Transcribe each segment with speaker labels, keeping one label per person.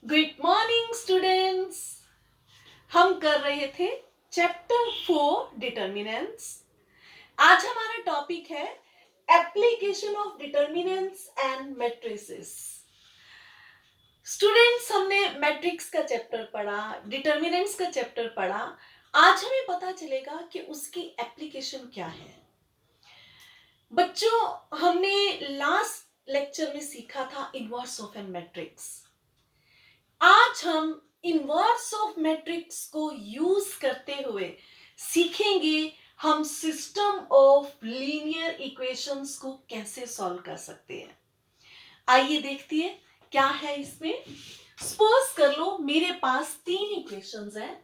Speaker 1: Good morning students. हम कर रहे थे चैप्टर 4 डिटर्मिनेंट्स। आज हमारा टॉपिक है application of determinants and matrices. Students, हमने मैट्रिक्स का चैप्टर पढ़ा, डिटर्मिनेंट्स का चैप्टर पढ़ा। आज हमें पता चलेगा कि उसकी एप्लीकेशन क्या है। बच्चों, हमने लास्ट लेक्चर में सीखा था इनवर्स ऑफ एन मैट्रिक्स। आज हम इनवर्स ऑफ मैट्रिक्स को यूज करते हुए सीखेंगे हम सिस्टम ऑफ लीनियर इक्वेशंस को कैसे सॉल्व कर सकते हैं। आइए देखते हैं क्या है इसमें। सपोज कर लो मेरे पास तीन इक्वेशंस हैं,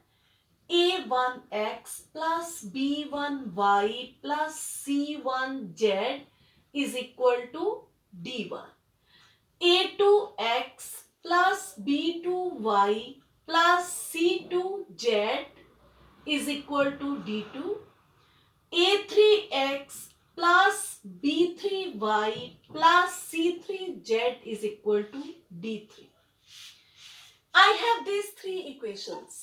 Speaker 1: a1x plus b1y plus c1z is equal to d1, a2x plus b2y plus c2z is equal to d2, a3x plus b3y plus c3z is equal to d3. I have these three equations.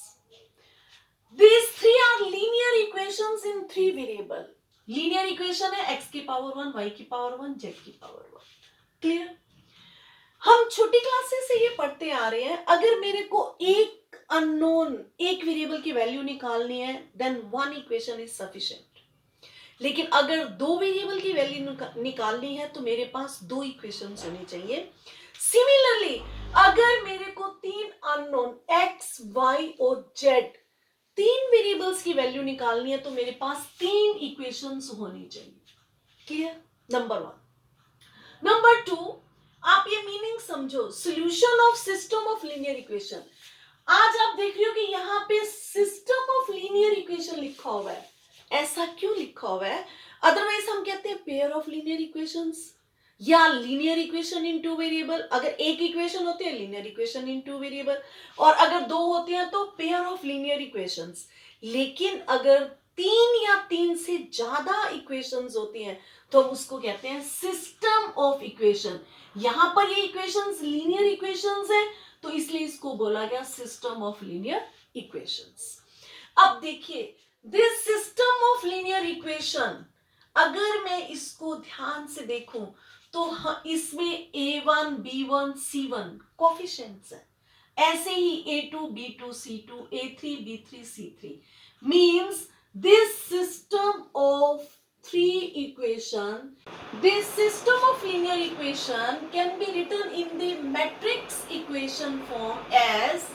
Speaker 1: These three are linear equations in three variable. Linear equation है x की power 1, y की power 1, z की power 1. Clear? हम छोटी classes से ये पढ़ते आ रहे हैं, अगर मेरे को एक अननोन एक वेरिएबल की वैल्यू निकालनी है then one equation is sufficient. लेकिन अगर दो वेरिएबल की वैल्यू निकालनी है तो मेरे पास दो इक्वेशंस होनी चाहिए। सिमिलरली अगर मेरे को तीन अननोन x, y और z तीन वेरिएबल्स की वैल्यू निकालनी है तो मेरे पास तीन इक्वेशंस होनी चाहिए। Clear? Number one. Number two, आप ये मीनिंग समझो, solution of system of linear equation. आज आप देख रहे हो कि यहाँ पे सिस्टम ऑफ लीनियर इक्वेशन लिखा हुआ है। ऐसा क्यों लिखा हुआ है? अदरवाइज हम कहते हैं पेयर ऑफ लीनियर इक्वेशंस या linear equation in two variable. अगर एक इक्वेशन होती है linear equation in two variable, और अगर दो होती हैं तो पेयर ऑफ लीनियर इक्वेशंस। लेकिन अगर तीन या तीन से ज्यादा इक्वेशंस होती हैं तो हम उसको कहते हैं सिस्टम ऑफ इक्वेशन। यहां पर ये इक्वेशंस लीनियर इक्वेशंस है तो इसलिए इसको बोला गया सिस्टम ऑफ लीनियर इक्वेशंस। अब देखिए, this system of linear equation, अगर मैं इसको ध्यान से देखूं तो इसमें a1, b1, c1 कोफिशिएंट्स है। ऐसे ही a2, b2, c2, a3, b3, c3 means this system of this system of linear equation can be written in the matrix equation form as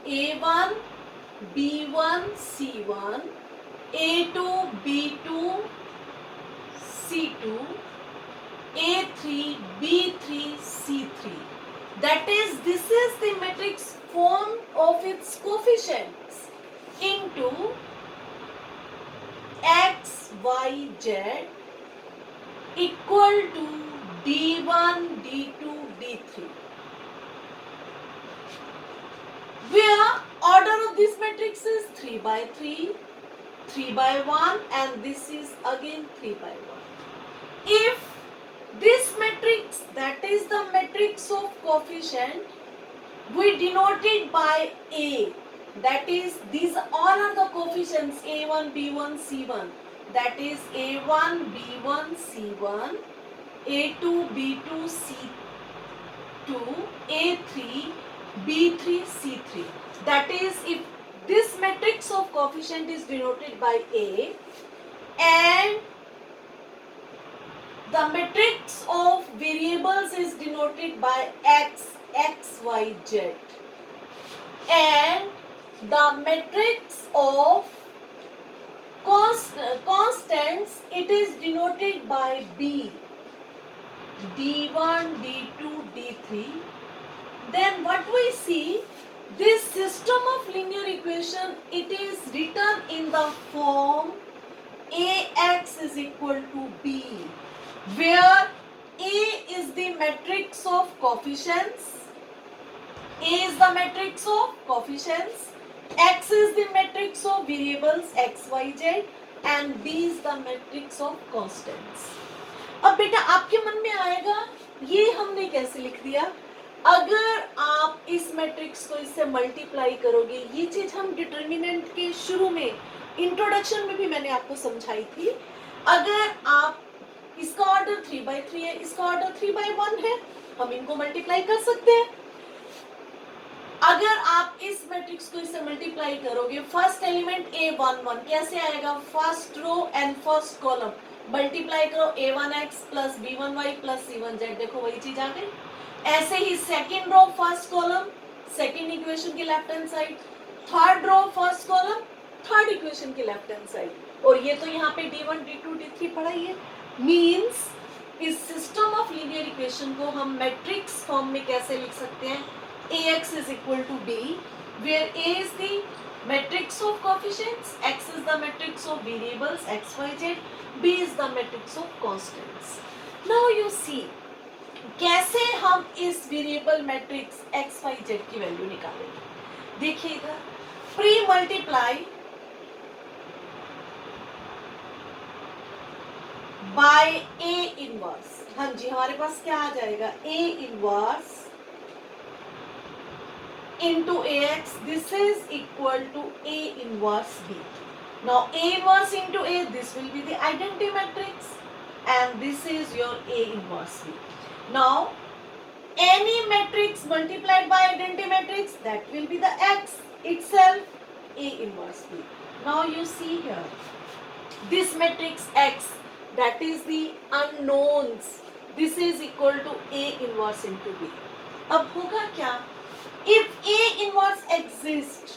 Speaker 1: a1, b1, c1, a2, b2, c2, a3, b3, c3. That is, this is the matrix form of its coefficients into x, y, z equal to d1, d2, d3. Where order of this matrix is 3 by 3, 3 by 1 and this is again 3 by 1. If this matrix, that is the matrix of coefficient, we denote it by A. That is, these all are the coefficients A1, B1, C1. That is A1, B1, C1, A2, B2, C2, A3, B3, C3. That is, if this matrix of coefficient is denoted by A and the matrix of variables is denoted by x, x, y, z, and the matrix of constants, it is denoted by b, d1, d2, d3. Then what we see, this system of linear equation, it is written in the form ax is equal to b, where A is the matrix of coefficients, A is the matrix of coefficients, X is the matrix of variables x, y, z and B is the matrix of constants. अब बेटा आपके मन में आएगा ये हमने कैसे लिख दिया? अगर आप इस मैट्रिक्स को इससे मल्टीप्लाई करोगे, ये चीज हम डिटर्मिनेंट के शुरू में इंट्रोडक्शन में भी मैंने आपको समझाई थी। अगर आप इसका ऑर्डर 3/3 है, इसका ऑर्डर 3/1 है, हम इनको मल्टीप्लाई कर सकते हैं। अगर आप इस मैट्रिक्स को इससे मल्टीप्लाई करोगे, फर्स्ट एलिमेंट A11 कैसे आएगा, first row and first column multiply करो, A1x plus B1y plus C1z, देखो वही चीज आ गई। ऐसे ही second row first column second equation की left hand side, third row first column third equation की लेफ्ट हैंड साइड, और ये तो यहाँ पे D1 D2 D3 पढ़ा ही है। मीन्स इस सिस्टम ऑफ लीनियर इक्वेशन को हम मैट्रिक्स फॉर्म में कैसे लिख सकते हैं, Ax is equal to B, where A is the matrix of coefficients, X is the matrix of variables X, Y, Z, B is the matrix of constants. Now you see कैसे हम इस variable matrix X, Y, Z की value निकालेंगे। देखिए इधर pre multiply by A inverse, हाँ जी हमारे पास क्या आ जाएगा, A inverse into Ax, this is equal to A inverse B. Now A inverse into A, this will be the identity matrix and this is your A inverse B. Now any matrix multiplied by identity matrix, that will be the X itself, A inverse B. Now you see here, this matrix X, that is the unknowns, this is equal to A inverse into B. अब होगा क्या, if A inverse exists,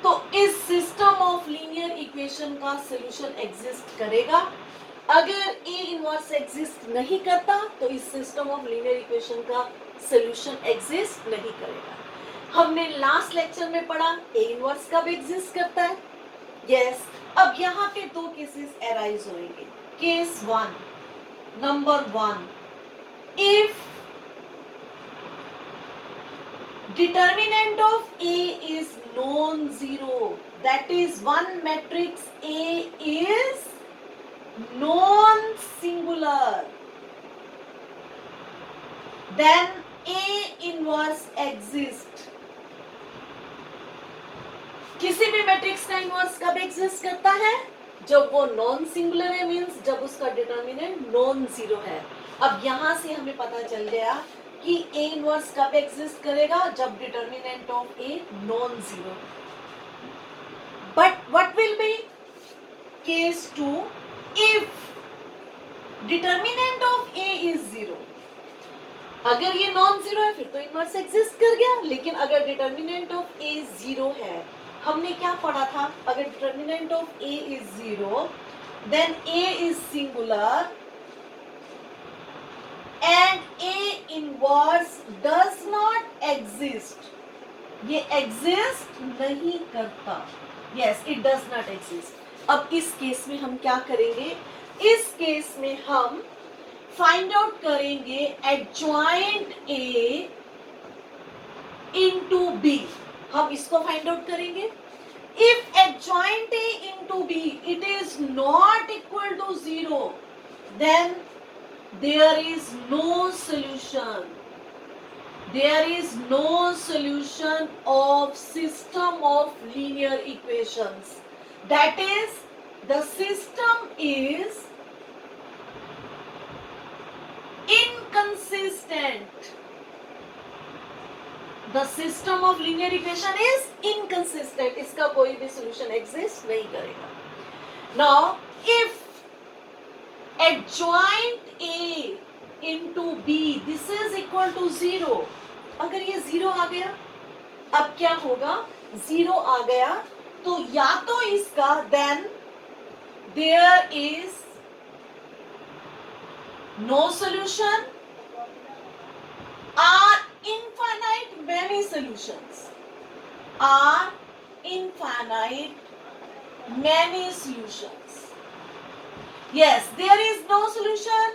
Speaker 1: तो इस system of linear equation का solution exist करेगा। अगर A inverse exist नहीं करता तो इस सिस्टम ऑफ लीनियर इक्वेशन का सॉल्यूशन एग्जिस्ट नहीं करेगा। हमने लास्ट लेक्चर में पढ़ा A इनवर्स कब एग्जिस्ट करता है, यस। अब यहाँ पे दो केसेस अराइज होंगे। Case 1, number 1, if determinant of A is non-zero, that is one matrix A is non-singular, then A inverse exists. किसी भी मैट्रिक्स का इनवर्स कब एग्जिस्ट करता है, जब वो नॉन सिंगुलर है, मींस जब उसका डिटर्मिनेंट नॉन जीरो है। अब यहां से हमें पता चल गया कि A इनवर्स कब एग्जिस्ट करेगा, जब determinant of A non zero. But what will be case 2, if determinant of A is zero. अगर ये नॉन जीरो है फिर तो इनवर्स एग्जिस्ट कर गया, लेकिन अगर डिटर्मिनेंट ऑफ A जीरो है, हमने क्या पढ़ा था, अगर determinant of A is zero then A is singular and A inverse does not exist, ये exist नहीं करता, yes it does not exist. अब इस केस में हम क्या करेंगे, इस केस में हम फाइंड आउट करेंगे एडजॉइंट A into B, हम इसको फाइंड आउट करेंगे। If adjoint A into B it is not equal to 0, then there is no solution. There is no solution of system of linear equations. That is, the system is inconsistent. The system of linear equation is inconsistent. इसका कोई भी solution exist नहीं करेगा. Now, if adjoint A into B, this is equal to 0. अगर ये 0 आ गया, अब क्या होगा, 0 आ गया तो या तो इसका then there is no solution or infinite many solutions, are infinite many solutions. Yes, there is no solution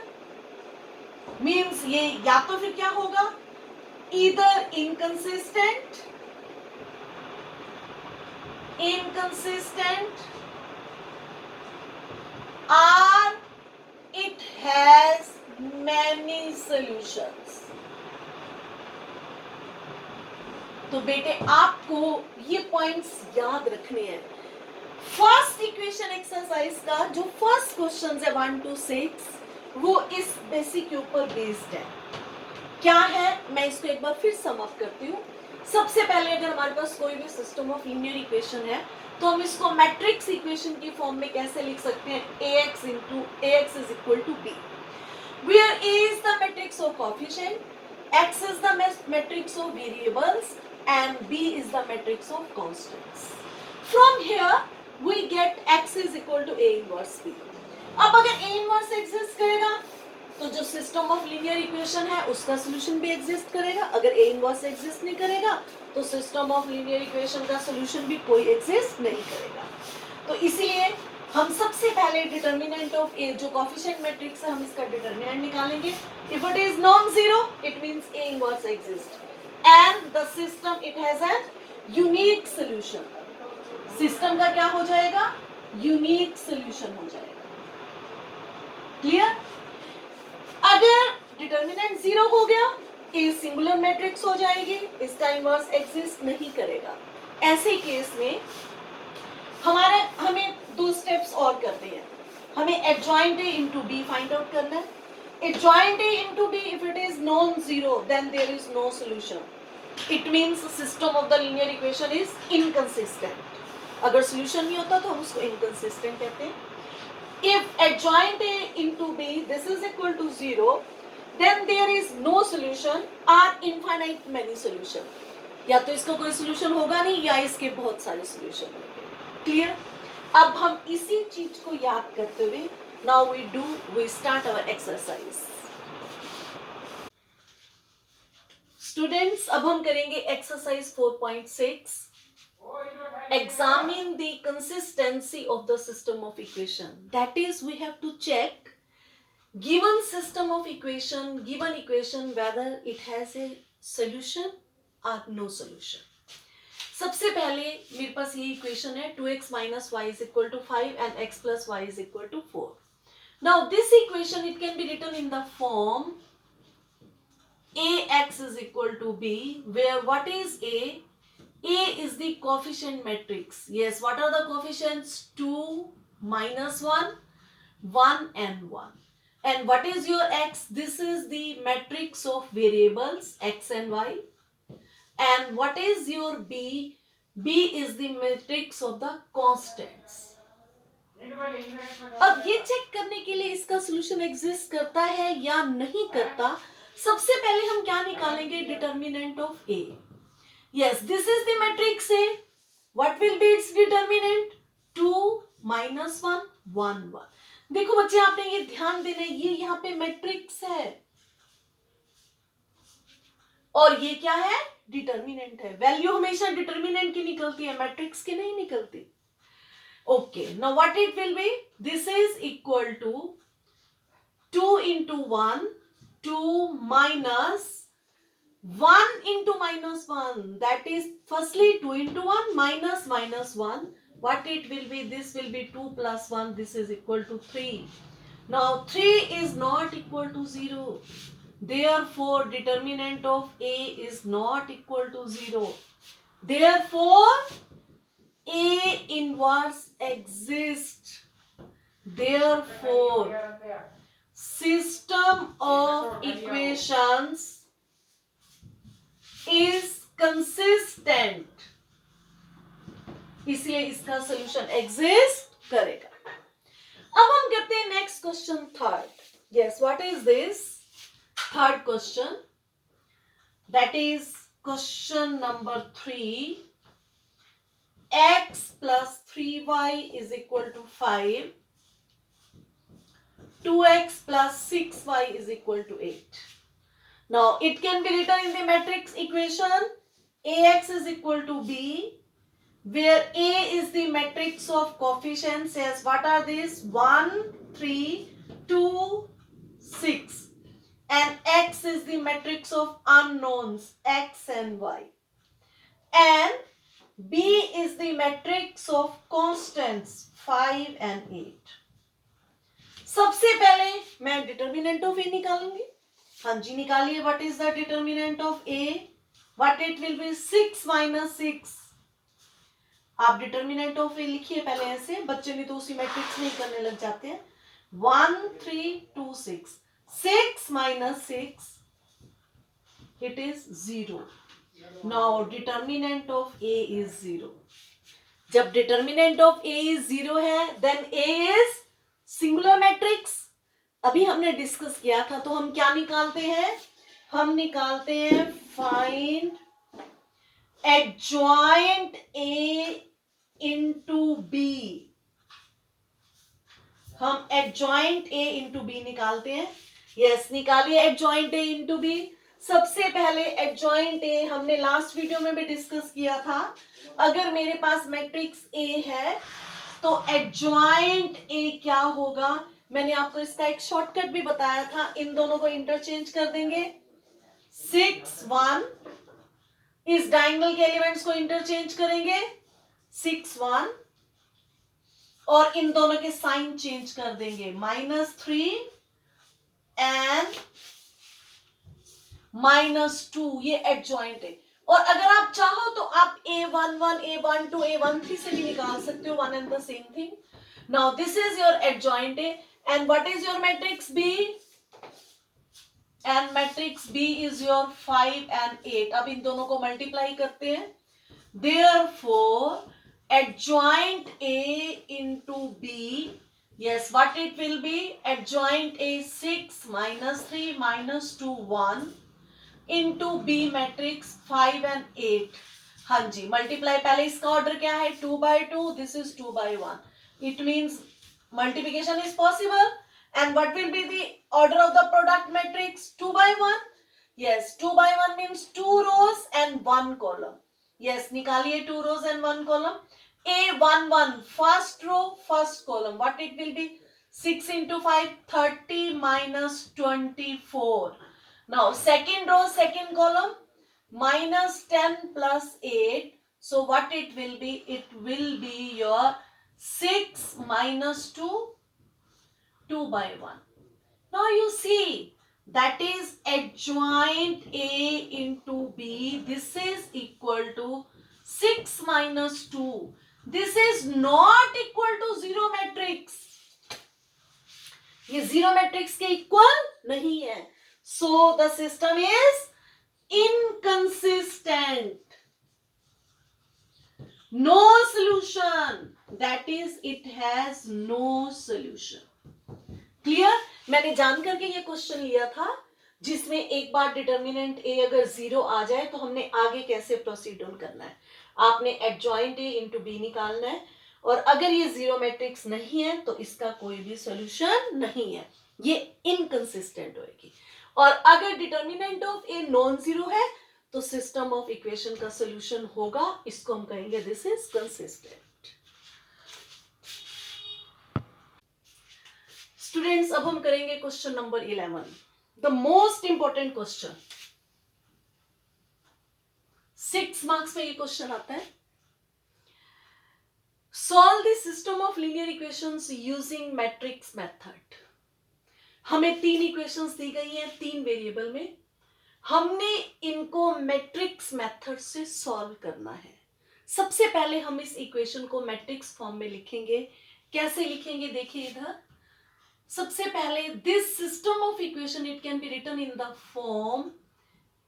Speaker 1: means ये या तो फिर क्या होगा, either inconsistent or it has many solutions. तो बेटे आपको ये पॉइंट्स याद रखने हैं। फर्स्ट इक्वेशन एक्सरसाइज का जो फर्स्ट क्वेश्चन है 1 to 6 वो इस बेसिक के ऊपर बेस्ड है। क्या है, मैं इसको एक बार फिर सम अप करती हूँ। सबसे पहले अगर हमारे पास कोई भी सिस्टम ऑफ लीनियर इक्वेशन है तो हम इसको मैट्रिक्स इक्वेशन की फॉर्म में कैसे लिख सकते हैं, ax into ax is equal to b, where a is the matrix of coefficient, x is the matrix of variables and b is the matrix of constants. From here we get x is equal to a inverse b. अब अगर a inverse exist करेगा तो जो system of linear equation है उसका solution भी exist करेगा। अगर a इनवर्स एग्जिस्ट नहीं करेगा तो सिस्टम ऑफ लीनियर इक्वेशन का सॉल्यूशन भी कोई एग्जिस्ट नहीं करेगा। तो इसीलिए हम सबसे पहले डिटर्मिनेंट ऑफ a जो कोएफिशिएंट मैट्रिक्स है हम इसका डिटर्मिनेंट निकालेंगे। If it is non zero it means a inverse exist and the system it has an unique solution. System का क्या हो जाएगा, यूनिक सॉल्यूशन हो जाएगा। क्लियर? अगर डिटर्मिनेंट जीरो हो गया ए सिंगुलर मैट्रिक्स हो जाएगी, इसका इनवर्स एग्जिस्ट नहीं करेगा। ऐसे केस में हमें दो स्टेप्स और करते हैं। हमें adjoint A into B find out करना है। Adjoint A into B if it is non zero then there is no solution. It means system of the linear equation is inconsistent. अगर सॉल्यूशन नहीं होता तो हम उसको इनकंसिस्टेंट कहते हैं। If adjoint A into B this is equal to 0 then there is no solution or infinite many solution। या तो इसका कोई solution होगा नहीं या इसके बहुत सारे solution होंगे। क्लियर? अब हम इसी चीज को याद करते हुए now we start our exercise। Students अब हम करेंगे exercise 4.6। Examine the consistency of the system of equation. That is, we have to check given system of equation, given equation whether it has a solution or no solution. सबसे पहले मेरे पास ये equation है 2x minus y is equal to 5 and x plus y is equal to 4. Now this equation it can be written in the form ax is equal to b, where what is a? A is the coefficient matrix. Yes, what are the coefficients? 2, minus 1, 1 and 1. And what is your x? This is the matrix of variables x and y. And what is your b? B is the matrix of the constants. अब ये check करने के लिए इसका solution exist करता है या नहीं करता, सबसे पहले हम क्या निकालेंगे, determinant of A। Yes, this is the matrix A. What will be its determinant? 2 minus 1 1 1। देखो बच्चे आपने ये ध्यान देना है, ये यहाँ पे मैट्रिक्स है और ये क्या है, डिटर्मिनेंट है। वैल्यू हमेशा डिटर्मिनेंट की निकलती है, मैट्रिक्स की नहीं निकलती। Okay, now what it will be, this is equal to 2 into 1 2 minus 1 into minus 1, that is firstly 2 into 1 minus minus 1, what it will be, this will be 2 plus 1, this is equal to 3. Now 3 is not equal to 0, therefore determinant of A is not equal to 0, therefore A inverse exists, therefore system of equations is consistent, इसलिए इसका solution exist करेगा। अब हम करते हैं next question third. Yes, what is this third question, that is question number 3। x plus 3y is equal to 5, 2x plus 6y is equal to 8. Now it can be written in the matrix equation ax is equal to b, where A is the matrix of coefficients. Yes, what are these? 1 3 2 6, and x is the matrix of unknowns x and y, and B is the matrix of constants 5 and 8. सबसे पहले मैं determinant of A निकालूंगी। हाँ जी निकालिए, what is the determinant of A? What it will B 6 minus 6. आप determinant of ए लिखिए पहले ऐसे, बच्चे नहीं तो उसी मैट्रिक्स में ही करने लग जाते हैं. 1 3 2 6. 6 minus 6, it is 0. Now determinant of A is 0. जब determinant of A is 0 है, then A is singular matrix. अभी हमने डिस्कस किया था, तो हम क्या निकालते हैं? हम निकालते हैं find adjoint A into B. हम adjoint A into B निकालते हैं. यस, निकालिए adjoint A into B. सबसे पहले adjoint A हमने लास्ट वीडियो में भी डिस्कस किया था. अगर मेरे पास मैट्रिक्स A है तो adjoint A क्या होगा? मैंने आपको इसका एक शॉर्टकट भी बताया था. इन दोनों को इंटरचेंज कर देंगे. 6 1, इस डायगोनल के एलिमेंट्स को इंटरचेंज करेंगे. 6 1 और इन दोनों के साइन चेंज कर देंगे. -3 एंड -2, ये एडजॉइंट है. और अगर आप चाहो तो आप A11, A12, A13 से भी निकाल सकते हो. One and the same thing. Now this is your adjoint A and what is your matrix B? And matrix B is your 5 and 8. अब इन दोनों को मल्टीप्लाई करते हैं. Therefore adjoint A into B, yes, what it will be? Adjoint A 6 minus 3 minus 2 1 into B matrix 5 and 8. हाँ जी, multiply. पहले इसका order क्या है? 2/2. This is 2/1. It means multiplication is possible. And what will be the order of the product matrix? 2/1. Yes, 2/1 means 2 rows and 1 column. Yes, निकालिए 2 rows and 1 column. A11, first row, first column. What it will be? 6 into 5, 30 minus 24. Now, second row, second column, -10 plus 8. So, what it will be? It will be your 6 minus 2, 2/1. Now, you see, that is adjoint A into B. This is equal to 6 minus 2. This is not equal to 0 matrix. ये 0 matrix के equal नहीं है. So the system is inconsistent. No solution. That is, it has no solution. Clear? मैंने जान करके ये question लिया था जिसमें एक बार डिटर्मिनेंट A अगर 0 आ जाए तो हमने आगे कैसे प्रोसीड ऑन करना है. आपने एडजॉइंट A into B निकालना है. और अगर ये 0 मैट्रिक्स नहीं है तो इसका कोई भी सॉल्यूशन नहीं है. ये इनकंसिस्टेंट होगी. और अगर determinant of A non zero है तो सिस्टम ऑफ इक्वेशन का सॉल्यूशन होगा. इसको हम कहेंगे दिस इज कंसिस्टेंट. स्टूडेंट्स, अब हम करेंगे question number 11, the most important question. 6 marks में ये क्वेश्चन आता है. Solve the system of linear equations using matrix method. हमें 3 इक्वेशंस दी गई हैं 3 वेरिएबल में. हमने इनको मैट्रिक्स मेथड से सॉल्व करना है. सबसे पहले हम इस इक्वेशन को मैट्रिक्स फॉर्म में लिखेंगे. कैसे लिखेंगे देखिए इधर. सबसे पहले this system of equation it can be written in the form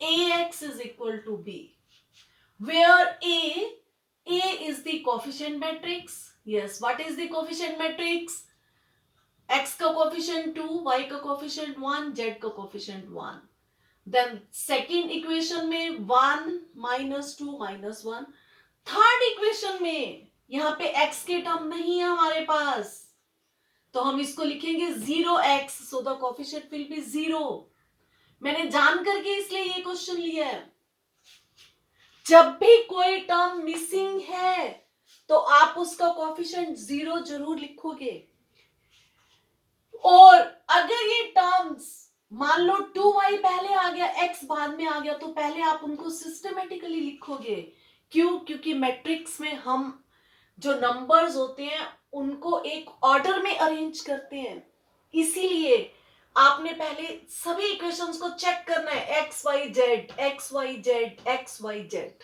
Speaker 1: ax is equal to b, where a is the coefficient matrix. Yes, what is the coefficient matrix? x का coefficient 2, y का coefficient 1, z का coefficient 1. Then second equation में 1 minus 2 minus 1. Third equation में यहाँ पे x के term नहीं है हमारे पास, तो हम इसको लिखेंगे 0x. so the coefficient will be 0. मैंने जान करके इसलिए ये क्वेश्चन लिया है. जब भी कोई टर्म मिसिंग है तो आप उसका कोएफिशिएंट 0 जरूर लिखोगे. और अगर ये टर्म्स मान लो 2y पहले आ गया, x बाद में आ गया, तो पहले आप उनको सिस्टमेटिकली लिखोगे. क्यों? क्योंकि मैट्रिक्स में हम जो नंबर्स होते हैं उनको एक ऑर्डर में अरेंज करते हैं. इसीलिए आपने पहले सभी इक्वेशंस को चेक करना है, X Y Z X Y Z X Y Z,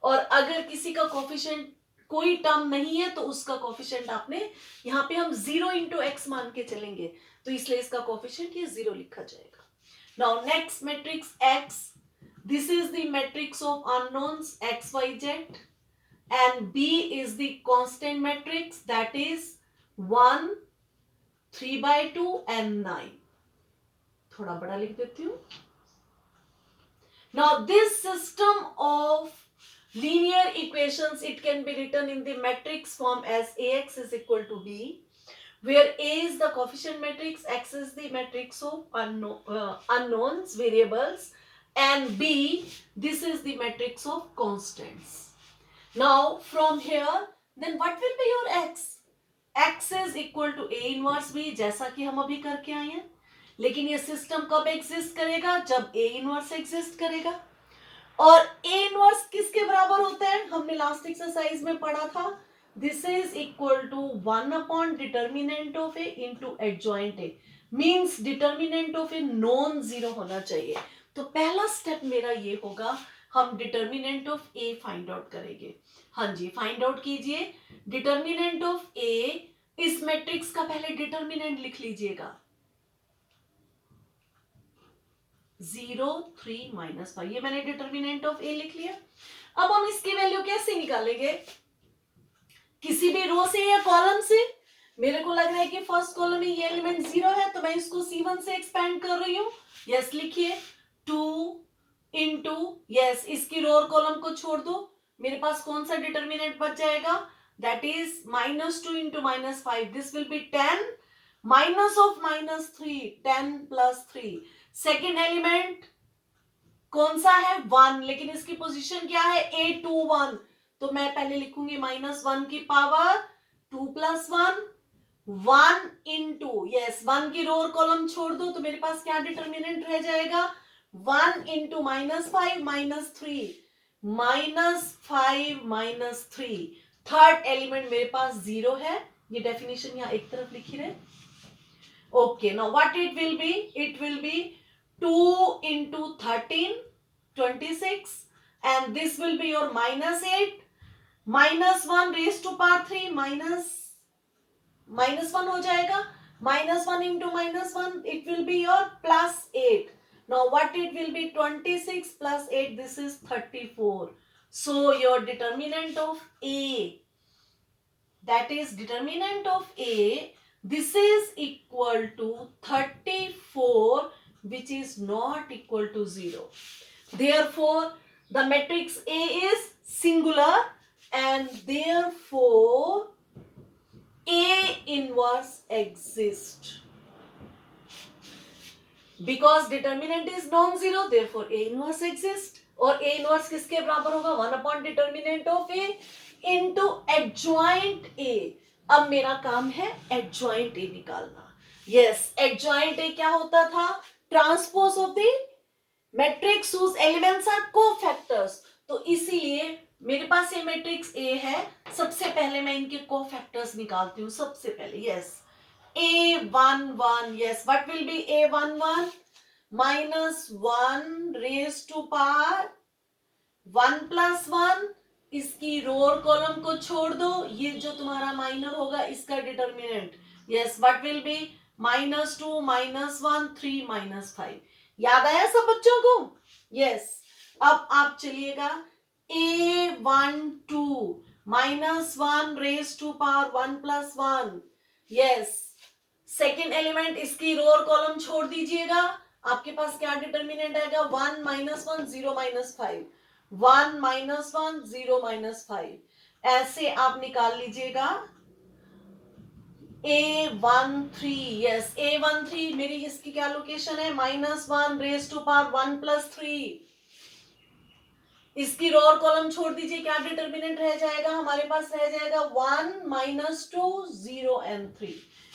Speaker 1: और अगर किसी का कोफिशिएंट कोई टर्म नहीं है तो उसका कोफिशिएंट आपने, यहाँ पे हम 0 इंटू एक्स मान के चलेंगे, तो इसलिए इसका कोफिशिएंट ये 0 लिखा जाएगा. Now next matrix x, this is the matrix of unknowns x y z, and B is the constant matrix, that is 1 3/2 and 9. थोड़ा बड़ा लिख देती हूँ. Now this system of linear equations, it can be written in the matrix form as Ax is equal to B, where A is the coefficient matrix, X is the matrix of unknowns variables, and B, this is the matrix of constants. Now from here, then what will be your X? X is equal to A inverse B, जैसा कि हम अभी करके आए हैं. लेकिन ये system कब एग्जिस्ट करेगा? जब A इनवर्स एग्जिस्ट करेगा. और A इनवर्स किसके बराबर होता है? हमने लास्ट एक्सरसाइज में पढ़ा था, this is equal to 1 upon determinant of A into adjoint A, means determinant of A non zero होना चाहिए. तो पहला स्टेप मेरा ये होगा, हम determinant of A find out करेंगे. हाँ जी, फाइंड आउट कीजिए डिटर्मिनेंट ऑफ A. इस मैट्रिक्स का पहले डिटर्मिनेंट लिख लीजिएगा, 0 3 -5, ये मैंने डिटर्मिनेंट ऑफ A लिख लिया. अब हम इसकी वैल्यू कैसे निकालेंगे? किसी भी रो से या कॉलम से. मेरे को लग रहा है कि फर्स्ट कॉलम में ये एलिमेंट 0 है, तो मैं इसको C1 से एक्सपेंड कर रही हूँ. यस लिखिए, 2 इंटू, यस इसकी रो और कॉलम को छोड़ दो, मेरे पास कौन सा डिटर्मिनेंट बच जाएगा? That is -2 into -5, this will B 10 minus of -3, 10 plus 3. Second element कौन सा है? 1, लेकिन इसकी पोजीशन क्या है? A21, तो मैं पहले लिखूंगी -1 की पावर 2 प्लस 1, 1 इंटू, यस 1 की रो और कॉलम छोड़ दो, तो मेरे पास क्या डिटर्मिनेंट रह जाएगा? 1 इंटू -5 -3, -5 -3. थर्ड एलिमेंट मेरे पास 0 है. ये डेफिनेशन यहाँ एक तरफ लिखी रहे. Okay, now what it will be? It will be 2 into 13, 26, and this will be your -8, -1 raised to power 3, -1 हो जाएगा, -1 into -1, it will be your +8. Now what it will be? 26 plus 8, this is 34. So your determinant of A, that is determinant of A, this is equal to 34, which is not equal to 0. Therefore, the matrix A is singular, and therefore A inverse exists. Because determinant is non-zero, therefore A inverse exists. और A inverse किसके बराबर होगा? 1 upon determinant of A into adjoint A. अब मेरा काम है adjoint A निकालना. Yes, adjoint A क्या होता था? Transpose of the matrix whose elements are cofactors. तो इसीलिए मेरे पास ये मैट्रिक्स A है. सबसे पहले मैं इनके कोफैक्टर्स निकालती हूँ. सबसे पहले yes, A11, yes, what will be A11? -1 raised to power 1 plus 1. इसकी रो और कॉलम को छोड़ दो, ये जो तुम्हारा माइनर होगा इसका determinant, yes what will be? -2 -1 3 -5. याद आया सब बच्चों को? यस. अब आप चलिएगा, A12 -1 raised to power 1 plus 1. Yes, second element इसकी रो और कॉलम छोड़ दीजिएगा. आपके पास क्या डिटर्मिनेंट आएगा? 1 -1 0 -5, 1 -1 0 -5. ऐसे आप निकाल लीजिएगा. A13, यस A13 मेरी इसकी क्या लोकेशन है? -1 raised to power 1 plus 3. इसकी रो और कॉलम छोड़ दीजिए, क्या डिटर्मिनेंट रह जाएगा? हमारे पास रह जाएगा 1 -2 0 and 3.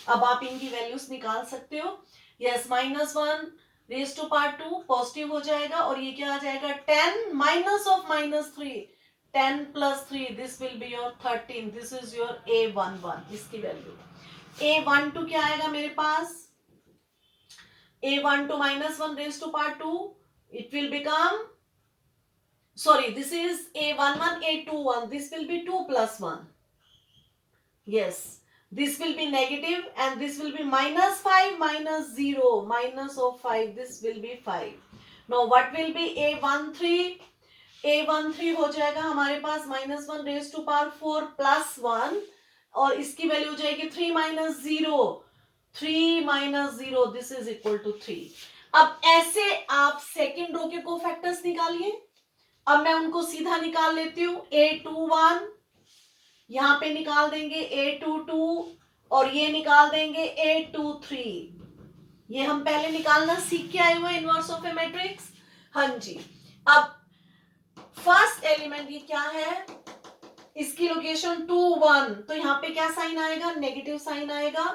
Speaker 1: अब आप इनकी वैल्यूज निकाल सकते हो. Yes, -1 raise to power 2 positive हो जाएगा, और ये क्या आ जाएगा? 10 minus of -3, 10 plus 3, this will be your 13. This is your A11. इसकी वैल्यू A12 क्या आएगा मेरे पास? a1 to minus 1 raised to power 2, it will become, sorry, this is a11 a21, this will be 2 plus 1. Yes, this will be negative and this will be minus 5 minus 0, minus of 5, this will be 5. Now what will be a13? a13 हो जाएगा हमारे पास minus 1 raise to power 4 plus 1 और इसकी value हो जाएगी 3 minus 0, 3 minus 0, this is equal to 3. अब ऐसे आप सेकेंड रो के कोफैक्टर्स निकालिए. अब मैं उनको सीधा निकाल लेती हूँ. a21 यहां पे निकाल देंगे a22 और ये निकाल देंगे a23. ये हम पहले निकालना सीख के आए हुए इनवर्स ऑफ ए मैट्रिक्स. हाँ जी. अब फर्स्ट एलिमेंट ये क्या है, इसकी लोकेशन 2 1, तो यहाँ पे क्या साइन आएगा, नेगेटिव साइन आएगा.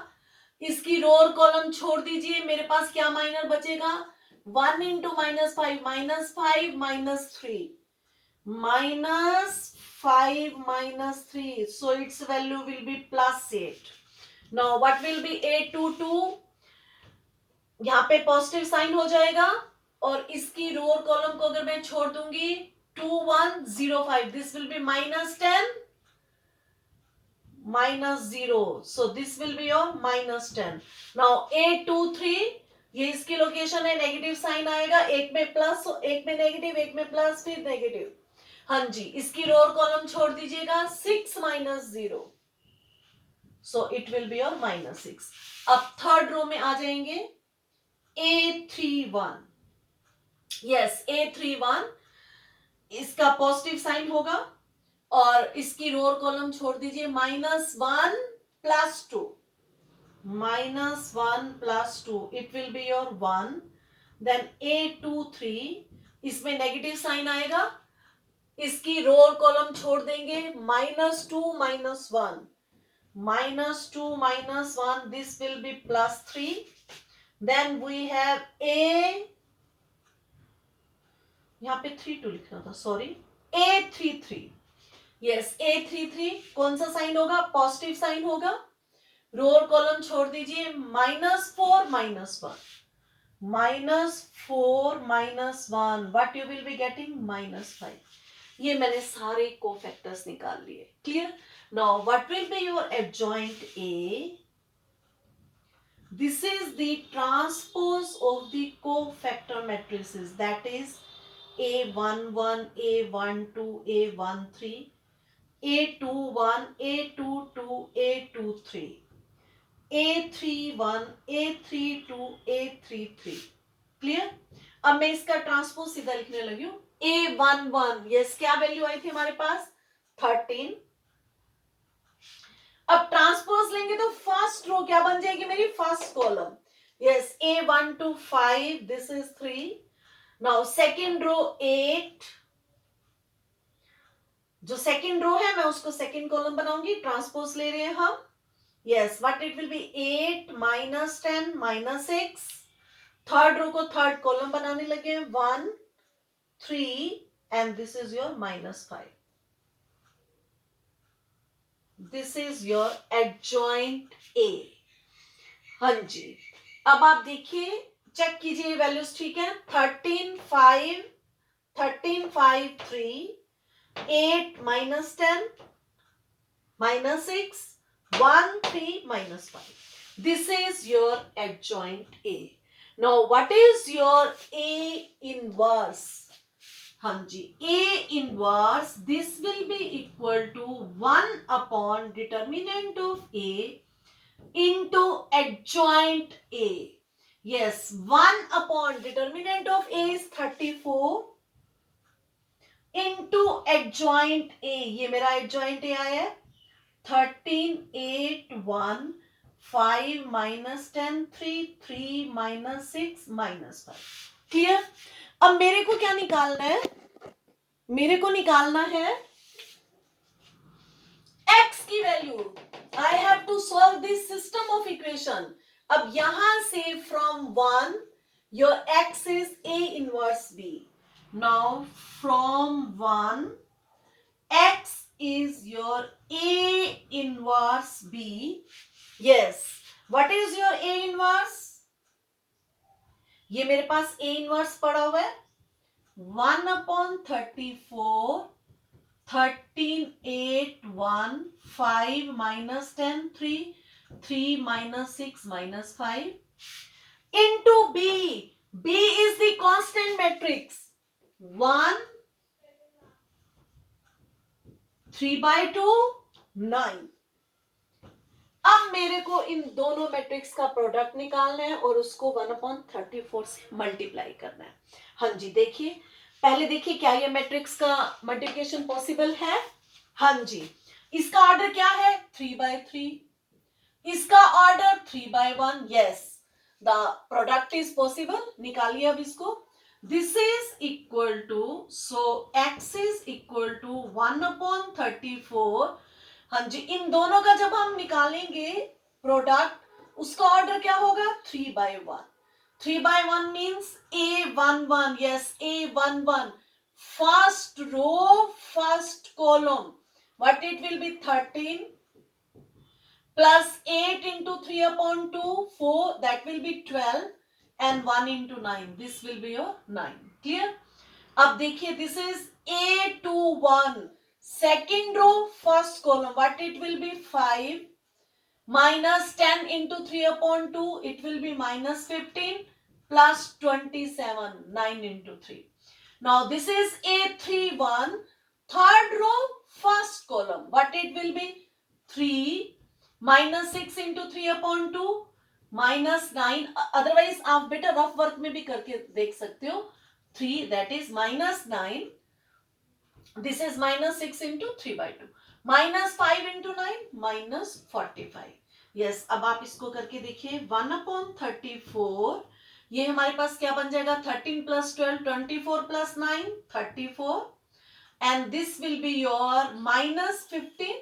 Speaker 1: इसकी रो और कॉलम छोड़ दीजिए, मेरे पास क्या माइनर बचेगा, 1 into minus 5 minus 5 minus 3, minus 5 minus 3, so its value will be plus 8. Now what will be a22? यहाँ पे पॉजिटिव साइन हो जाएगा और इसकी रो और कॉलम को अगर मैं छोड़ दूंगी 2 1 0 5, this will be minus 10 minus 0, so this will be your minus 10. Now a23 ये इसकी लोकेशन है, नेगेटिव साइन आएगा, एक में प्लस एक में नेगेटिव, एक में प्लस फिर नेगेटिव. हाँ जी, इसकी रो और कॉलम छोड़ दीजिएगा, 6 minus 0, so it will be your minus 6. अब थर्ड रो में आ जाएंगे a31. यस, a31 इसका पॉजिटिव साइन होगा और इसकी रो और कॉलम छोड़ दीजिए, minus 1 plus 2, minus 1 plus 2, it will be your 1. Then a23 इसमें नेगेटिव साइन आएगा, इसकी रो और कॉलम छोड़ देंगे, minus 2 minus 1, minus 2 minus 1, this will be plus 3. Then we have a, यहां पे 32 लिखना था, सॉरी, a33. यस, a33 कौन सा साइन होगा, पॉजिटिव साइन होगा. रो और कॉलम छोड़ दीजिए, minus 4 minus 1, minus 4 minus 1, what you will be getting, minus 5. ये मैंने सारे कोफैक्टर्स निकाल लिए. Clear? Now what will be your adjoint A? This is the transpose of the cofactor matrices, that is A11, A12, A13, A21, A22, A23, A31, A32, A33. Clear? अब मैं इसका transpose सीधा लिखने लगी हूं. A11, यस, क्या value आई थी हमारे पास, 13. अब ट्रांसपोज लेंगे तो फर्स्ट रो क्या बन जाएगी मेरी, first column. Yes, A1 to 5, this is 3. Now second row 8, जो सेकेंड रो है मैं उसको सेकेंड कॉलम बनाऊंगी, ट्रांसपोज ले रहे हैं हम. Yes, what it will be, 8 minus 10 minus 6. Third row को थर्ड कॉलम बनाने लगे, 1 3 and this is your minus 5. This is your adjoint A. हाँ जी. अब आप देखिए, चेक कीजिए वैल्यूज ठीक है. 13 5, 13 5 3, 8 minus 10 minus 6, 1 3 minus 5. This is your adjoint A. Now what is your A inverse? हाँ जी, A inverse, this will be equal to 1 upon determinant of A into adjoint A. Yes, 1 upon determinant of A is 34 into adjoint A. ये मेरा adjoint A आया है, 13 8 1 5 minus 10 3 3 minus 6 minus 5. Clear? अब मेरे को क्या निकालना है, मेरे को निकालना है x की value. I have to solve this system of equation. अब यहां से from 1 your x is A inverse B. Now from 1 x is your A inverse B. Yes, what is your A inverse? ये मेरे पास A inverse पड़ा हुआ है 1/34 13 8 1 5 minus 10 3 3 minus 6 minus 5 into B. B is the constant matrix 1 3/2 9. अब मेरे को इन दोनों matrix का प्रोडक्ट निकालना है और उसको 1/34 से मल्टीप्लाई करना है. हाँ जी, देखिए पहले देखिए क्या ये मैट्रिक्स का मल्टीप्लिकेशन पॉसिबल है. हाँ जी, इसका ऑर्डर क्या है 3/3, इसका order 3/1. Yes, the product is possible. निकालिए अब इसको. This is equal to, so x is equal to 1/34. हाँ जी, इन दोनों का जब हम निकालेंगे प्रोडक्ट, उसका ऑर्डर क्या होगा 3/1. 3/1 means A11. Yes, A11. First row, first column. What it will be 13 plus 8 into 3/2, 4. That will be 12 and 1 into 9. This will be your 9. Clear? अब देखिए, this is A21. Second row, first column. What it will be 5 minus 10 into 3/2. It will be minus 15 plus 27. 9 into 3. Now this is A31. Third row, first column. What it will be 3 minus 6 into 3/2 minus 9. Otherwise आप बेटा rough work में भी करके देख सकते हो. 3, that is minus 9. This is minus 6 into 3/2. Minus 5 into 9, minus 45. Yes, अब आप इसको करके देखिए 1/34. ये हमारे पास क्या बन जाएगा 13 plus 12, 24 plus 9, 34. And this will be your minus 15.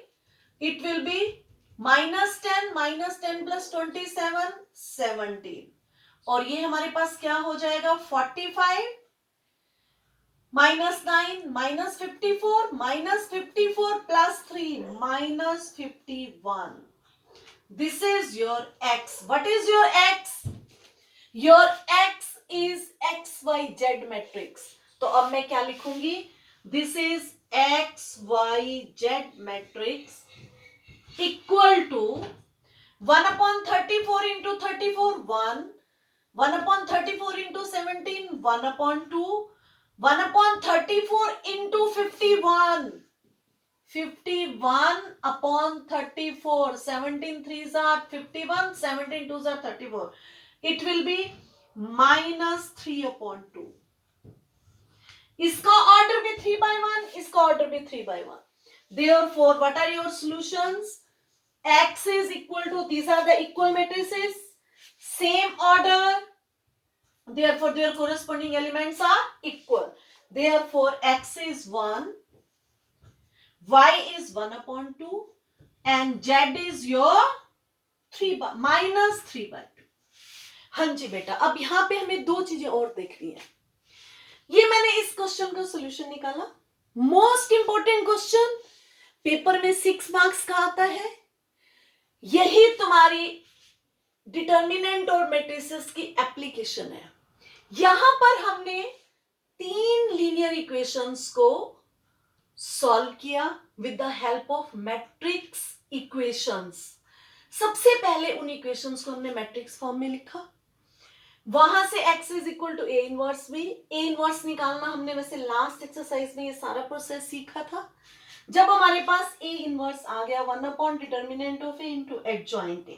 Speaker 1: It will be minus 10 plus 27, 17. और ये हमारे पास क्या हो जाएगा 45 minus 9 minus 54 minus 54 plus 3 minus 51. This is your x. What is your x? Your x is xyz matrix. तो अब मैं क्या लिखूंगी? This is xyz matrix equal to 1/34 into 34 1, 1/34 into 17 1/2, 1/34 into 51. 51/34. 17 3s are 51. 17 2s are 34. It will be minus 3/2. इसका order भी 3/1. इसका order भी 3/1. Therefore, what are your solutions? X is equal to, these are the equal matrices, same order. Therefore, their corresponding elements are equal. Therefore, x is 1, y is 1/2, and z is your 3 minus 3/2. हाँ जी बेटा, अब यहां पे हमें दो चीजें और देखनी है. ये मैंने इस क्वेश्चन का सॉल्यूशन निकाला. मोस्ट इंपोर्टेंट क्वेश्चन, पेपर में 6 मार्क्स का आता है. यही तुम्हारी डिटर्मिनेंट और मैट्रिसेस की एप्लीकेशन है. यहां पर हमने 3 लीनियर इक्वेशंस को सॉल्व किया with the help of matrix equations. सबसे पहले उन इक्वेशंस को हमने मैट्रिक्स फॉर्म में लिखा. वहां से x is equal to A inverse B. A inverse निकालना हमने वैसे लास्ट एक्सरसाइज में ये सारा प्रोसेस सीखा था. जब हमारे पास ए इनवर्स आ गया 1 determinant of A into adjoint A,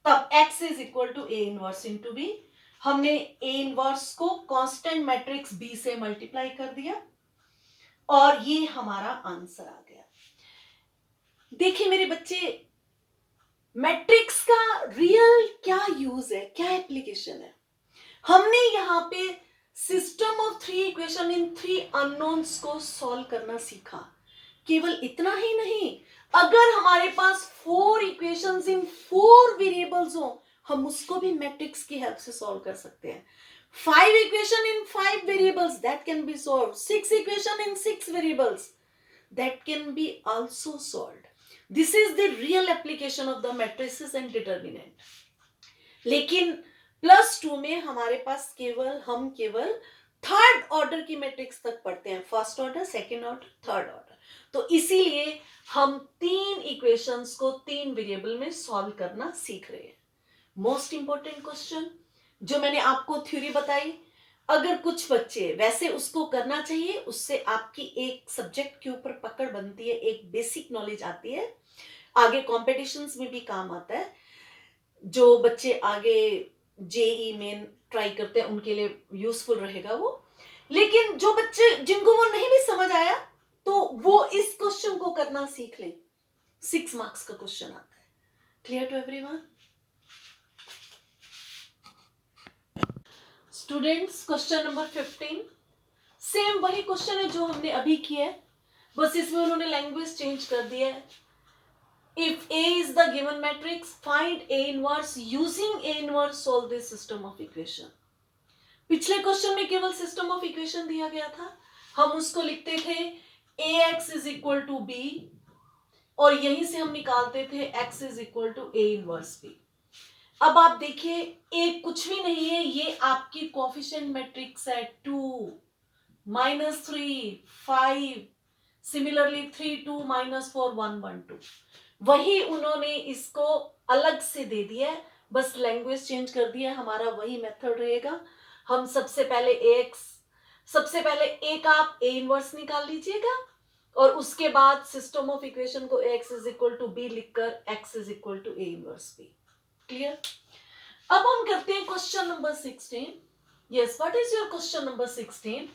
Speaker 1: तब x is equal to A inverse into B. हमने ए इनवर्स को कांस्टेंट मैट्रिक्स बी से मल्टीप्लाई कर दिया और ये हमारा आंसर आ गया. देखिए मेरे बच्चे, मैट्रिक्स का रियल क्या यूज है, क्या एप्लीकेशन है. हमने यहाँ पे system of 3 equation in 3 unknowns को सॉल्व करना सीखा. केवल इतना ही नहीं, अगर हमारे पास 4 इक्वेशंस इन 4 वेरिएबल्स हो, हम उसको भी मैट्रिक्स की हेल्प से सॉल्व कर सकते हैं. 5 equation in 5 variables, that can be solved. 6 equation in 6 variables, that can be also solved. This is the real application of the matrices and determinant. लेकिन +2 में हमारे पास हम केवल थर्ड ऑर्डर की मैट्रिक्स तक पढ़ते हैं, first order, second order, third order. तो इसीलिए हम 3 इक्वेशंस को 3 वेरिएबल में सॉल्व करना सीख रहे हैं। मोस्ट इंपॉर्टेंट क्वेश्चन जो मैंने आपको थ्योरी बताई, अगर कुछ बच्चे वैसे उसको करना चाहिए, उससे आपकी एक सब्जेक्ट के ऊपर पकड़ बनती है, एक बेसिक नॉलेज आती है, आगे कॉम्पिटिशन्स में भी काम आता है। जो बच्चे आगे जेई मेन ट्राई करते हैं उनके लिए यूजफुल रहेगा वो। लेकिन जो बच्चे जिनको वो नहीं भी समझ आया, तो वो इस क्वेश्चन को करना सीख ले, 6 मार्क्स का क्वेश्चन आता है। Clear to everyone? Students, question number 15 same वही क्वेश्चन है जो हमने अभी किया है, बस इसमें उन्होंने लैंग्वेज चेंज कर दिया है। If A is the given matrix, find A inverse. Using A inverse, solve this system of equation. पिछले क्वेश्चन में केवल सिस्टम ऑफ इक्वेशन दिया गया था, हम उसको लिखते थे ax is equal to b, और यहीं से हम निकालते थे x is equal to a inverse b। अब आप देखिए, a कुछ भी नहीं है, ये आपकी कोफिशिएंट मैट्रिक्स है 2, -3, 5, सिमिलरली 3, 2, -4, 1, 1, 2। वही उन्होंने इसको अलग से दे दिया है, बस लैंग्वेज चेंज कर दिया है, हमारा वही मेथड रहेगा। हम सबसे पहले ए का आप ए इनवर्स निकाल लीजिएगा, और उसके बाद सिस्टम ऑफ इक्वेशन को x is equal to B लिखकर x is equal to A inverse B. Clear? अब हम करते हैं question number 16। Yes, what is your question number 16?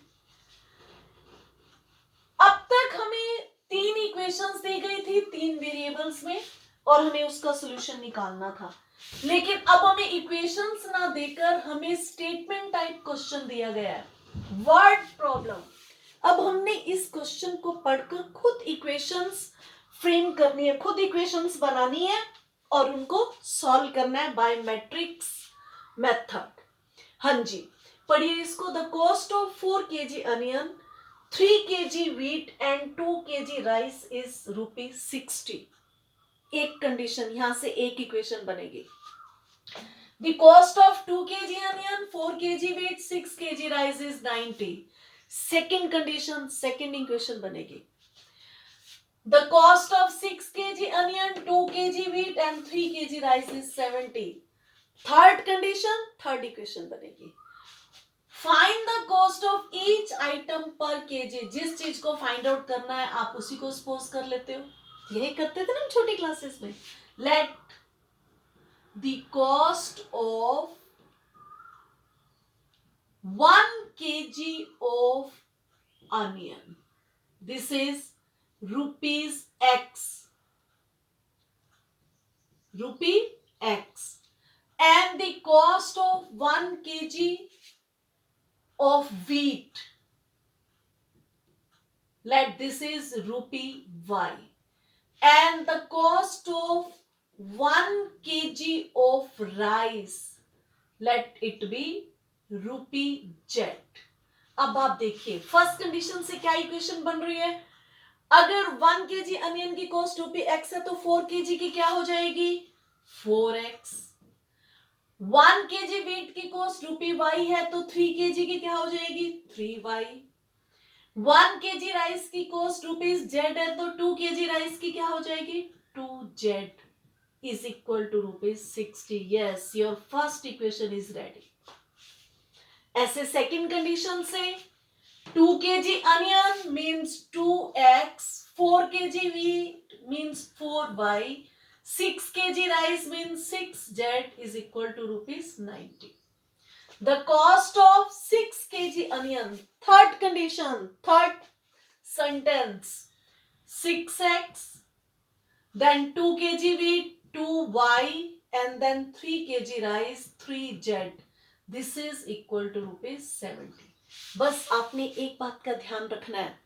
Speaker 1: अब तक हमें 3 इक्वेशंस दी गई थी 3 वेरिएबल्स में, और हमें उसका सॉल्यूशन निकालना था। लेकिन अब हमें इक्वेशंस ना देकर हमें स्टेटमेंट टाइप क्वेश्चन दिया गया है, वर्ड प्रॉब्लम। अब हमने इस क्वेश्चन को पढ़कर खुद इक्वेशंस फ्रेम करनी है, खुद इक्वेशंस बनानी है, और उनको सॉल्व करना है बाय मैट्रिक्स मेथड। हाँ जी, पढ़िए इसको। The cost of 4 kg onion, 3 kg wheat and 2 kg rice is ₹60। एक कंडीशन, यहां से एक इक्वेशन बनेगी। The cost of 2 kg onion, 4 kg wheat, 6 kg rice is 90। Second condition, second equation बनेगी। The cost of 6 kg onion, 2 kg wheat and 3 kg rice is 70। Third condition, third equation बनेगी। Find the cost of each item per kg. जिस चीज को find out करना है आप उसी को सपोज कर लेते हो, यही करते थे ना छोटी क्लासेस में। Let the cost of 1 kg of onion, this is ₹X, ₹X, and the cost of 1 kg of wheat, let this is ₹Y, and the cost of 1 kg of rice, let it be ₹Z। अब आप देखिए first condition से क्या equation बन रही है। अगर 1 kg onion की कॉस्ट ₹X है तो 4 kg की क्या हो जाएगी? 4X। 1 kg वेट की कॉस्ट ₹Y है तो 3 kg की क्या हो जाएगी? 3Y। 1 kg राइस की कॉस्ट ₹Z है तो 2 kg राइस की क्या हो जाएगी? 2Z is equal to ₹60। Yes, your first equation is ready। ऐसे सेकंड कंडीशन से 2 kg onion means 2X, 4 kg wheat means 4Y, 6 kg rice means 6Z is equal to ₹90। The cost of 6 kg onion, third condition, third sentence, 6X, then 2 kg wheat, 2Y, and then 3 kg rice, 3Z, this is equal to ₹70। बस आपने एक बात का ध्यान रखना है,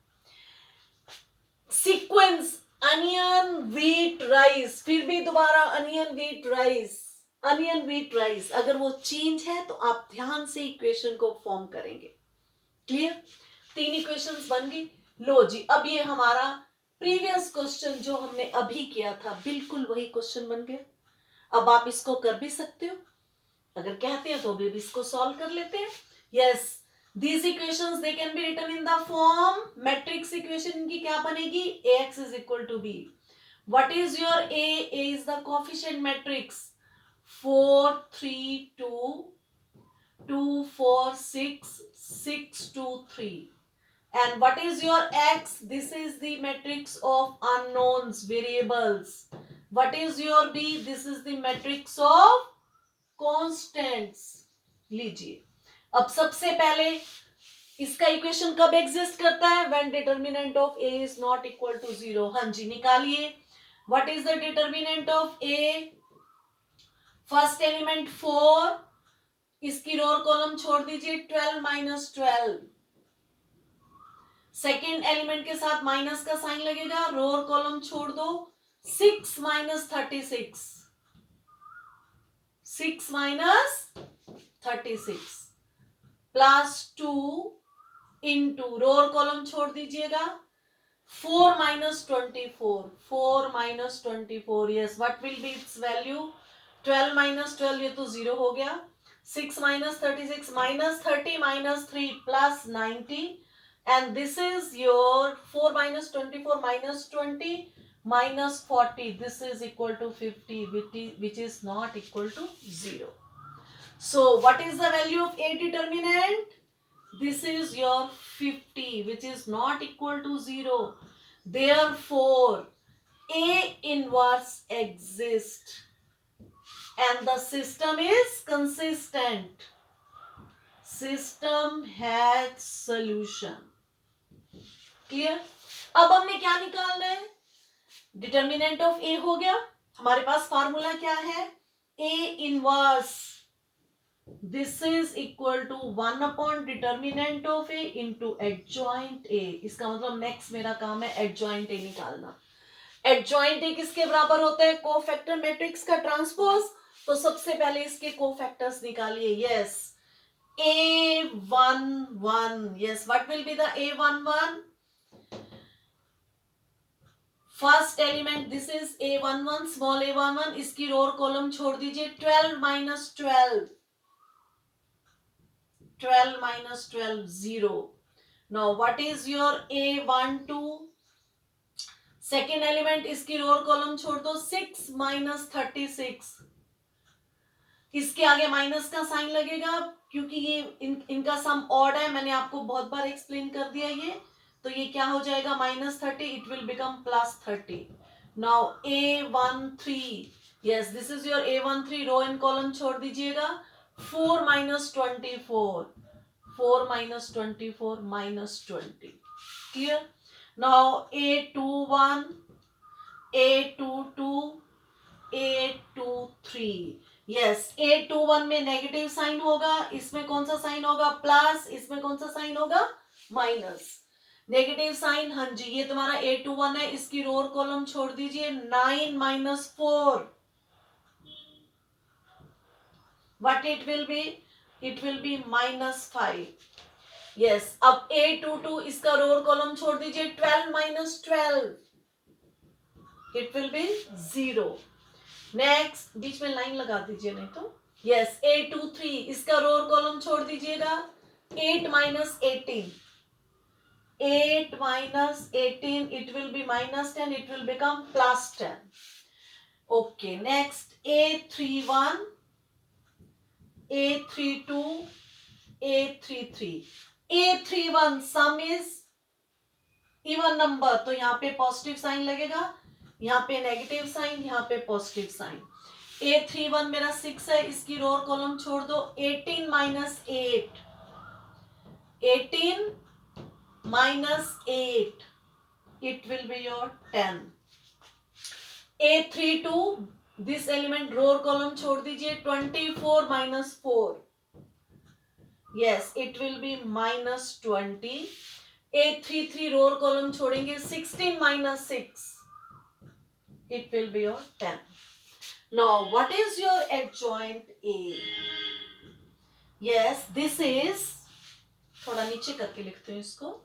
Speaker 1: sequence onion wheat rice, फिर भी दोबारा onion wheat rice, onion wheat rice, अगर वो चेंज है तो आप ध्यान से इक्वेशन को फॉर्म करेंगे। क्लियर? 3 इक्वेशंस बन गई। लो जी, अब ये हमारा प्रीवियस क्वेश्चन जो हमने अभी किया था बिल्कुल वही क्वेश्चन बन गया। अब आप इसको कर भी सकते हो। अगर कहते हैं तो भी इसको सॉल्व कर लेते हैं. Yes, these equations they can be written in the form matrix equation. इनकी क्या बनेगी? ax is equal to b. What is your a? A is the coefficient matrix. 4 3 2 2 4 6 6 2 3. And what is your x? This is the matrix of unknowns, variables. What is your b? This is the matrix of constants. लीजिए, अब सबसे पहले इसका equation कब exist करता है? When determinant of A is not equal to 0. हाँ जी, निकालिए. What is the determinant of A? First element 4, इसकी रो और कॉलम छोड़ दीजिए. 12 माइनस 12. सेकेंड एलिमेंट के साथ माइनस का साइन लगेगा, रो और कॉलम छोड़ दो. 6 minus 36. 6 minus 36 plus 2 into rho और कॉलम छोड़ दीजिएगा. 4 minus 24. 4 minus 24. Yes, what will be it's value? 12 minus 12, ये तो 0 हो गया. 6 minus 36 minus 30 minus 3 plus 90. And this is your 4 minus 24 minus 20 minus 40. This is equal to 50, which is not equal to 0. So what is the value of A determinant? This is your 50, which is not equal to 0. Therefore, A inverse exists and the system is consistent. System has solution. Clear? अब हमने क्या निकालना है? Determinant of ए हो गया. हमारे पास formula क्या है? A inverse. This is equal to 1 upon determinant of A into adjoint A. इसका मतलब नेक्स्ट मेरा काम है एडजॉइंट ए निकालना. एडजॉइंट ए किसके बराबर होता है? कोफैक्टर मैट्रिक्स का ट्रांसपोज. तो सबसे पहले इसके कोफैक्टर्स निकालिए. Yes, A11. Yes, what will be the A11? First element, this is A11, small A11. इसकी रो और कॉलम छोड़ दीजिए. 12 minus 12. 12 minus 12, 0. Now what is your A12? Second element, इसकी रो और कॉलम छोड़ दो. 6 माइनस 36. इसके आगे माइनस का साइन लगेगा क्योंकि ये इनका सम ऑड है. मैंने आपको बहुत बार एक्सप्लेन कर दिया ये. तो ये क्या हो जाएगा? -30. It will become +30. Now A13. Yes, this is your A13. Row and column छोड़ दीजिएगा. 4 minus 24. 4 minus 24 minus 20. Clear? Now A21, A22, A23. Yes, A21 में नेगेटिव साइन होगा. इसमें कौन सा साइन होगा? प्लस. इसमें कौन सा साइन होगा? माइनस. Negative sign. हाँ जी, ये तुम्हारा A21 है. इसकी रो और कॉलम छोड़ दीजिए. 9 minus 4. What it will be? It will be -5. Yes, अब A22, इसका रो और कॉलम छोड़ दीजिए. 12 minus 12. It will be 0. Next, बीच में लाइन लगा दीजिए नहीं तो. यस, A23, इसका रो और कॉलम छोड़ दीजिएगा. 8 minus 18. 8 minus 18, it will be -10, it will become +10. Okay, next A31, A32, A33. A31 sum is even number, तो यहाँ पे पॉजिटिव साइन लगेगा, यहाँ पे नेगेटिव साइन, यहाँ पे पॉजिटिव साइन. A31 मेरा 6 है. इसकी रो और कॉलम छोड़ दो. 18 minus 8. 18 minus 8, it will be your 10. A32, this element रो और कॉलम छोड़ दीजिए. 24 minus 4. Yes, it will be -20. A33 रो और कॉलम छोड़ेंगे. 16 minus 6. It will be your 10. Now, what is your adjoint A? Yes, this is, थोड़ा नीचे करके लिखते हैं इसको.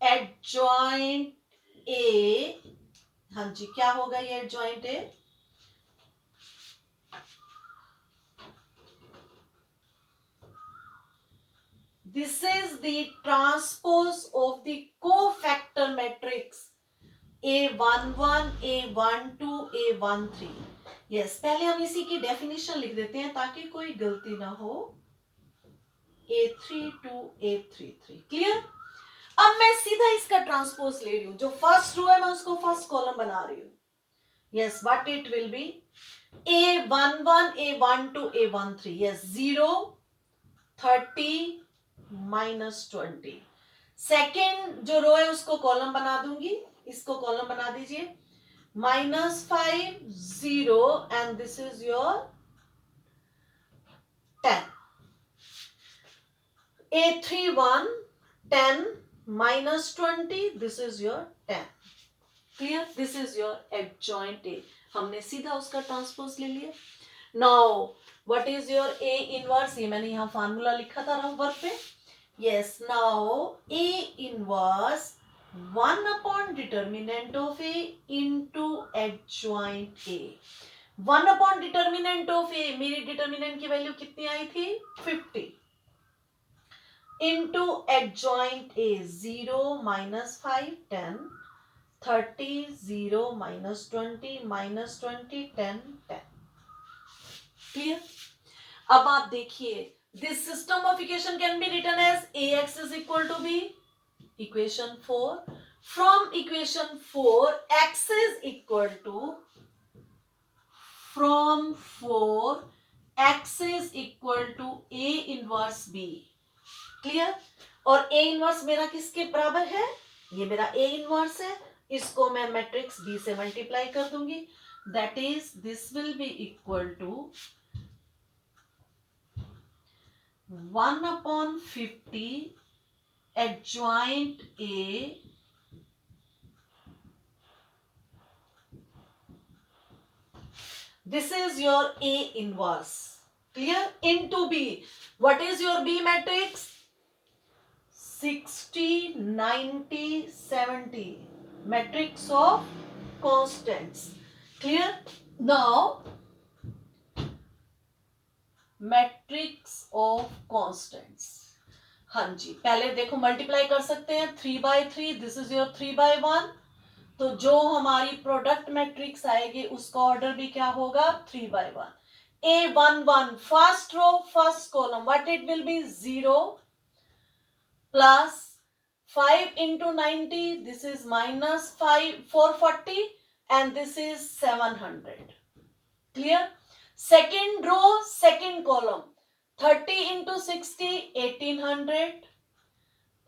Speaker 1: Adjoint A. हाँ जी, क्या होगा ये adjoint A? This is the transpose of the cofactor matrix A11, A12, A13. Yes, पहले हम इसी की डेफिनेशन लिख देते हैं ताकि कोई गलती ना हो. A32, A33. क्लियर? अब मैं सीधा इसका ट्रांसपोज ले रही हूं. जो फर्स्ट रो है मैं उसको फर्स्ट कॉलम बना रही हूं. Yes, what it will B A11, A12, A13. Yes, 0, 30, -20. Second जो रो है उसको कॉलम बना दूंगी. इसको कॉलम बना दीजिए. -5, 0 and this is your 10. A31, 10 -20, this is your 10. Clear? This is your adjoint A. हमने सीधा उसका ट्रांसपोज ले लिया. Now, what is your A inverse? ये मैंने यहाँ फार्मूला लिखा था रबर पे. Yes, now A inverse 1 upon determinant of A into adjoint A. 1 upon determinant of A, मेरी determinant की वैल्यू कितनी आई थी? 50. Into adjoint A, 0, -5, 10, 30, 0, -20, -20, 10, 10. Clear? अब आप देखिए, this system of equation can be written as Ax is equal to B, equation 4. From equation 4, x is equal to, from 4, x is equal to A inverse B. Clear? और A inverse मेरा किसके बराबर है? ये मेरा A inverse है. इसको मैं मैट्रिक्स B से मल्टीप्लाई कर दूंगी. That is, this will be equal to 1 upon 50 adjoint A this is your A inverse. Clear? Into B. What is your B matrix? 60, 90, 70. Matrix of constants. Clear? Now, matrix of constants. हाँ जी, पहले देखो multiply कर सकते हैं. 3/3, this is your 3/1. तो जो हमारी product matrix आएगी उसका ऑर्डर भी क्या होगा? 3/1. A11 first row first column, what it will be? 0 plus 5 into 90, this is -5, 440 and this is 700. Clear? Second row, second column, 30 into 60, 1800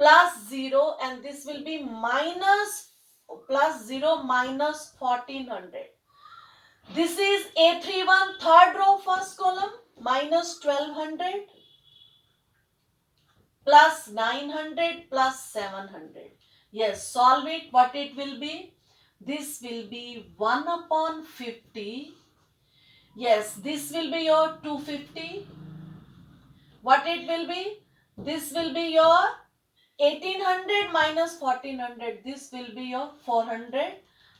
Speaker 1: plus 0 and this will be minus plus 0 minus 1400. This is A31 third row first column minus 1200 plus 900 plus 700. Yes, solve it. What it will be? This will be 1 upon 50. Yes, this will be your 250. What it will be? This will be your 1800 minus 1400. This will be your 400.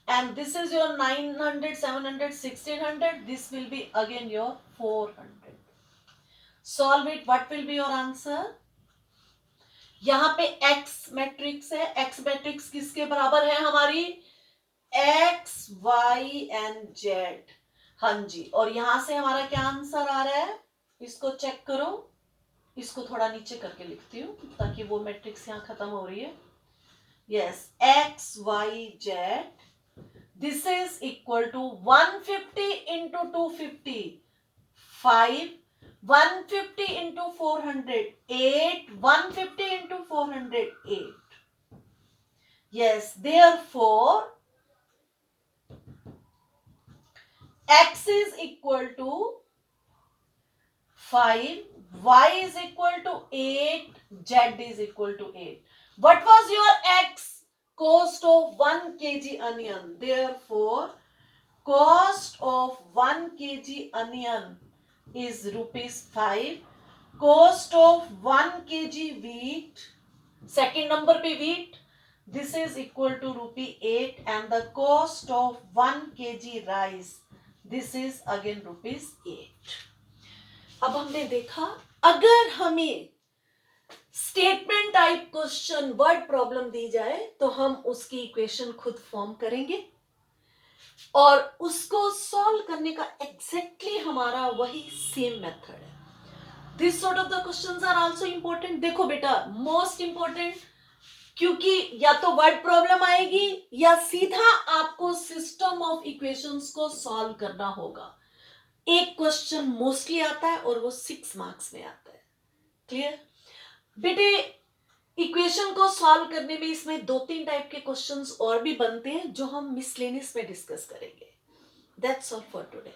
Speaker 1: And this is your 900, 700, 1600. This will be again your 400. Solve it. What will be your answer? यहाँ पे X matrix है. X matrix किसके बराबर है हमारी? X, Y and Z. हाँ जी, और यहां से हमारा क्या आंसर आ रहा है? इसको चेक करो. इसको थोड़ा नीचे करके लिखती हूँ ताकि वो मैट्रिक्स यहाँ खत्म हो रही है. Yes, X, Y, Z. This is equal to 150 into 250 5, 150 into 400 8, 150 into 400 8. Yes, therefore X is equal to 5, Y is equal to 8, Z is equal to 8. What was your X? Cost of 1 kg onion. Therefore, cost of 1 kg onion is ₹5. Cost of 1 kg wheat, second number पे wheat, this is equal to ₹8 and the cost of 1 kg rice, this is again ₹8. अब हमने देखा अगर हमें statement type question word problem दी जाए तो हम उसकी इक्वेशन खुद फॉर्म करेंगे और उसको सॉल्व करने का एग्जैक्टली हमारा वही सेम मेथड है. This sort of the questions are also important. देखो बेटा, मोस्ट इंपॉर्टेंट, क्योंकि या तो वर्ड प्रॉब्लम आएगी या सीधा आपको सिस्टम ऑफ इक्वेशंस को सॉल्व करना होगा. एक क्वेश्चन मोस्टली आता है और वो 6 मार्क्स में आता है. क्लियर बेटे? इक्वेशन को सॉल्व करने में इसमें 2-3 टाइप के क्वेश्चंस और भी बनते हैं जो हम मिसलेनियस में डिस्कस करेंगे. That's all for today.